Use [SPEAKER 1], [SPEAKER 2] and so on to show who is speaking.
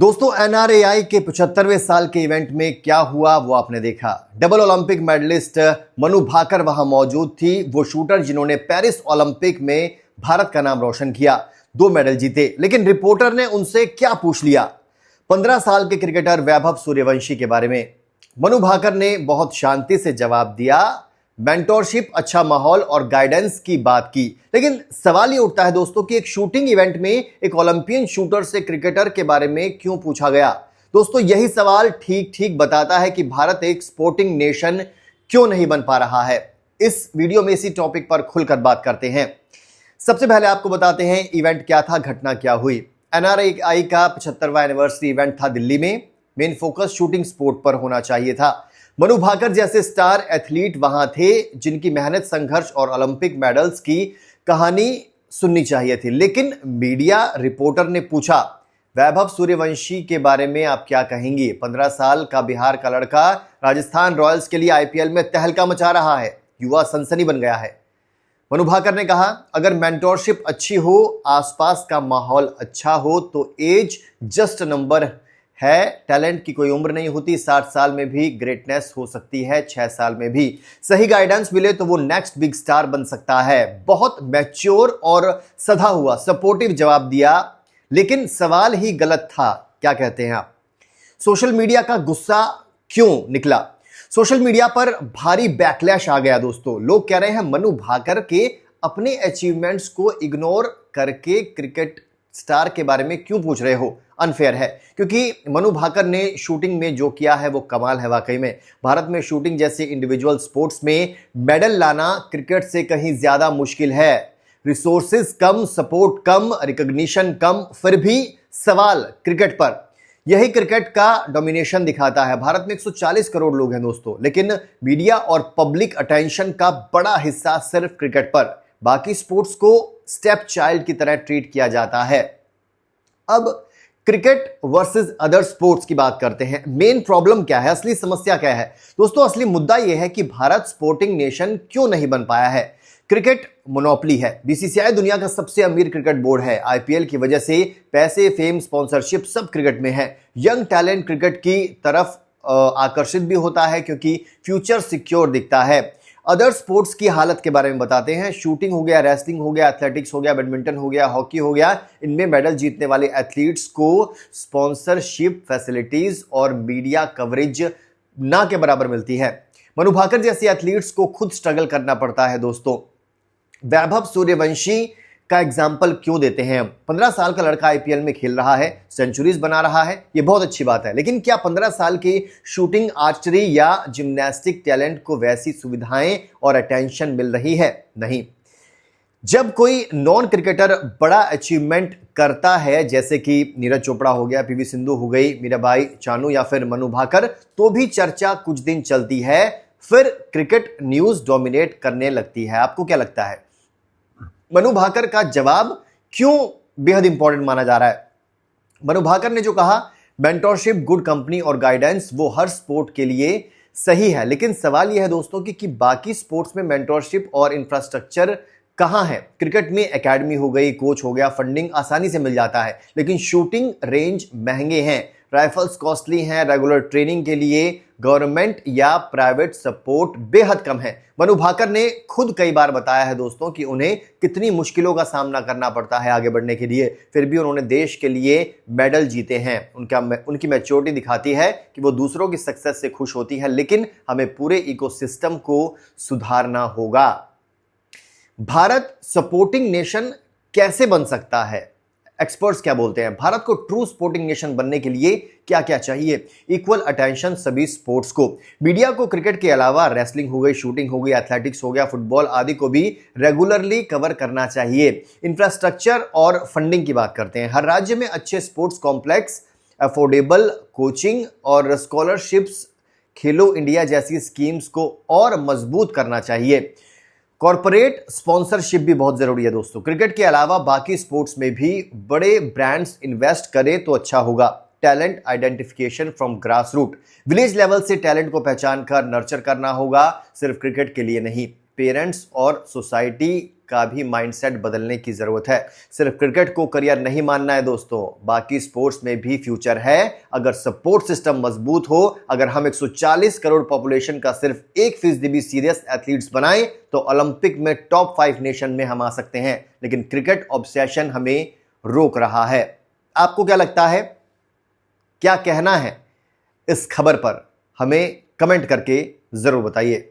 [SPEAKER 1] दोस्तों एनआरएआई के 75वें साल के इवेंट में क्या हुआ वो आपने देखा। Double Olympic medalist Manu Bhaker वहां मौजूद थी। वो शूटर जिन्होंने पेरिस ओलंपिक में भारत का नाम रोशन किया, 2 मेडल जीते। लेकिन रिपोर्टर ने उनसे क्या पूछ लिया? 15 साल के क्रिकेटर वैभव सूर्यवंशी के बारे में। मनु भाकर ने बहुत शांति से जवाब दिया, मेंटोरशिप, अच्छा माहौल और गाइडेंस की बात की। लेकिन सवाल ये उठता है दोस्तों कि एक शूटिंग इवेंट में एक ओलंपियन शूटर से क्रिकेटर के बारे में क्यों पूछा गया? दोस्तों यही सवाल ठीक ठीक बताता है कि भारत एक स्पोर्टिंग नेशन क्यों नहीं बन पा रहा है। इस वीडियो में इसी टॉपिक पर खुलकर बात करते हैं। सबसे पहले आपको बताते हैं इवेंट क्या था, घटना क्या हुई। एनआरएआई का 75वां एनिवर्सरी इवेंट था दिल्ली में। मेन फोकस शूटिंग स्पोर्ट पर होना चाहिए था। मनु भाकर जैसे स्टार एथलीट वहां थे जिनकी मेहनत, संघर्ष और ओलंपिक मेडल्स की कहानी सुननी चाहिए थी। लेकिन मीडिया रिपोर्टर ने पूछा, वैभव सूर्यवंशी के बारे में आप क्या कहेंगी? 15 साल का बिहार का लड़का राजस्थान रॉयल्स के लिए आईपीएल में तहलका मचा रहा है, युवा सनसनी बन गया है। मनु भाकर ने कहा, अगर मेंटोरशिप अच्छी हो, आसपास का माहौल अच्छा हो तो एज जस्ट नंबर है। टैलेंट की कोई उम्र नहीं होती। 60 साल में भी ग्रेटनेस हो सकती है, 6 साल में भी सही गाइडेंस मिले तो वो नेक्स्ट बिग स्टार बन सकता है। बहुत मैच्योर और सधा हुआ सपोर्टिव जवाब दिया। लेकिन सवाल ही गलत था। क्या कहते हैं आप? सोशल मीडिया का गुस्सा क्यों निकला? सोशल मीडिया पर भारी बैकलैश आ गया दोस्तों। लोग कह रहे हैं मनु भाकर के अपने अचीवमेंट्स को इग्नोर करके क्रिकेट स्टार के बारे में क्यों पूछ रहे हो? अनफेयर है, क्योंकि मनु भाकर ने शूटिंग में जो किया है वो कमाल है वाकई में। भारत में शूटिंग जैसे इंडिविजुअल स्पोर्ट्स में मेडल लाना क्रिकेट से कहीं ज्यादा मुश्किल है। रिसोर्सेज कम, सपोर्ट कम, रिकॉग्निशन कम, फिर भी सवाल क्रिकेट पर। यही क्रिकेट का डोमिनेशन दिखाता है। भारत में 140 करोड़ लोग हैं दोस्तों, लेकिन मीडिया और पब्लिक अटेंशन का बड़ा हिस्सा सिर्फ क्रिकेट पर। बाकी स्पोर्ट्स को स्टेप चाइल्ड की तरह ट्रीट किया जाता है। अब क्रिकेट वर्सेस अदर स्पोर्ट्स की बात करते हैं। मेन प्रॉब्लम क्या है, असली समस्या क्या है? दोस्तों असली मुद्दा यह है कि भारत स्पोर्टिंग नेशन क्यों नहीं बन पाया है। क्रिकेट मोनोपोली है। बीसीसीआई दुनिया का सबसे अमीर क्रिकेट बोर्ड है। आईपीएल की वजह से पैसे, फेम, स्पॉन्सरशिप सब क्रिकेट में है। यंग टैलेंट क्रिकेट की तरफ आकर्षित भी होता है क्योंकि फ्यूचर सिक्योर दिखता है। अदर स्पोर्ट्स की हालत के बारे में बताते हैं। शूटिंग हो गया, रेसलिंग हो गया, एथलेटिक्स हो गया, बैडमिंटन हो गया, हॉकी हो गया। इनमें मेडल जीतने वाले एथलीट्स को स्पॉन्सरशिप, फैसिलिटीज और मीडिया कवरेज ना के बराबर मिलती है। मनु भाकर जैसे एथलीट्स को खुद स्ट्रगल करना पड़ता है दोस्तों। वैभव सूर्यवंशी का एग्जाम्पल क्यों देते हैं? 15 साल का लड़का आईपीएल में खेल रहा है, सेंचुरीज बना रहा है, ये बहुत अच्छी बात है। लेकिन क्या 15 साल की शूटिंग, आर्चरी या जिम्नास्टिक टैलेंट को वैसी सुविधाएं और अटेंशन मिल रही है? नहीं। जब कोई नॉन क्रिकेटर बड़ा अचीवमेंट करता है, जैसे कि नीरज चोपड़ा हो गया, पीवी सिंधु हो गई, मीराबाई चानू या फिर मनु भाकर, तो भी चर्चा कुछ दिन चलती है, फिर क्रिकेट न्यूज डोमिनेट करने लगती है। आपको क्या लगता है? मनु भाकर का जवाब क्यों बेहद इंपॉर्टेंट माना जा रहा है? मनु भाकर ने जो कहा, मेंटोरशिप, गुड कंपनी और गाइडेंस, वो हर स्पोर्ट के लिए सही है। लेकिन सवाल यह है दोस्तों कि बाकी स्पोर्ट्स में मेंटोरशिप और इंफ्रास्ट्रक्चर कहां है? क्रिकेट में एकेडमी हो गई, कोच हो गया, फंडिंग आसानी से मिल जाता है। लेकिन शूटिंग रेंज महंगे हैं, राइफल्स कॉस्टली हैं, रेगुलर ट्रेनिंग के लिए गवर्नमेंट या प्राइवेट सपोर्ट बेहद कम है। मनु भाकर ने खुद कई बार बताया है दोस्तों कि उन्हें कितनी मुश्किलों का सामना करना पड़ता है आगे बढ़ने के लिए, फिर भी उन्होंने देश के लिए मेडल जीते हैं। उनकी मैच्योरिटी दिखाती है कि वो दूसरों की सक्सेस से खुश होती है। लेकिन हमें पूरे इकोसिस्टम को सुधारना होगा। भारत सपोर्टिंग नेशन कैसे बन सकता है? एक्सपर्ट्स क्या बोलते हैं? भारत को ट्रू स्पोर्टिंग नेशन बनने के लिए क्या क्या चाहिए? इक्वल अटेंशन सभी स्पोर्ट्स को। मीडिया को क्रिकेट के अलावा रेसलिंग हो गई, शूटिंग हो गई, एथलेटिक्स हो गया, फुटबॉल आदि को भी रेगुलरली कवर करना चाहिए। इंफ्रास्ट्रक्चर और फंडिंग की बात करते हैं। हर राज्य में अच्छे स्पोर्ट्स कॉम्प्लेक्स, अफोर्डेबल कोचिंग और स्कॉलरशिप्स, खेलो इंडिया जैसी स्कीम्स को और मजबूत करना चाहिए। कॉर्पोरेट स्पॉन्सरशिप भी बहुत जरूरी है दोस्तों। क्रिकेट के अलावा बाकी स्पोर्ट्स में भी बड़े ब्रांड्स इन्वेस्ट करें तो अच्छा होगा। Talent identification from grass root, village level से टैलेंट को पहचान कर नर्चर करना होगा, सिर्फ क्रिकेट के लिए नहीं। पेरेंट्स और सोसाइटी का भी माइंडसेट बदलने की जरूरत है। सिर्फ क्रिकेट को करियर नहीं मानना है दोस्तों, बाकी स्पोर्ट्स में भी फ्यूचर है। अगर सपोर्ट सिस्टम मजबूत हो, अगर हम 140 करोड़ पॉपुलेशन का सिर्फ 1% भी सीरियस एथलीट्स बनाएं तो ओलंपिक में टॉप 5 नेशन में हम आ सकते हैं। लेकिन क्रिकेट ऑब्सेशन हमें रोक रहा है। आपको क्या लगता है, क्या कहना है इस खबर पर? हमें कमेंट करके जरूर बताइए।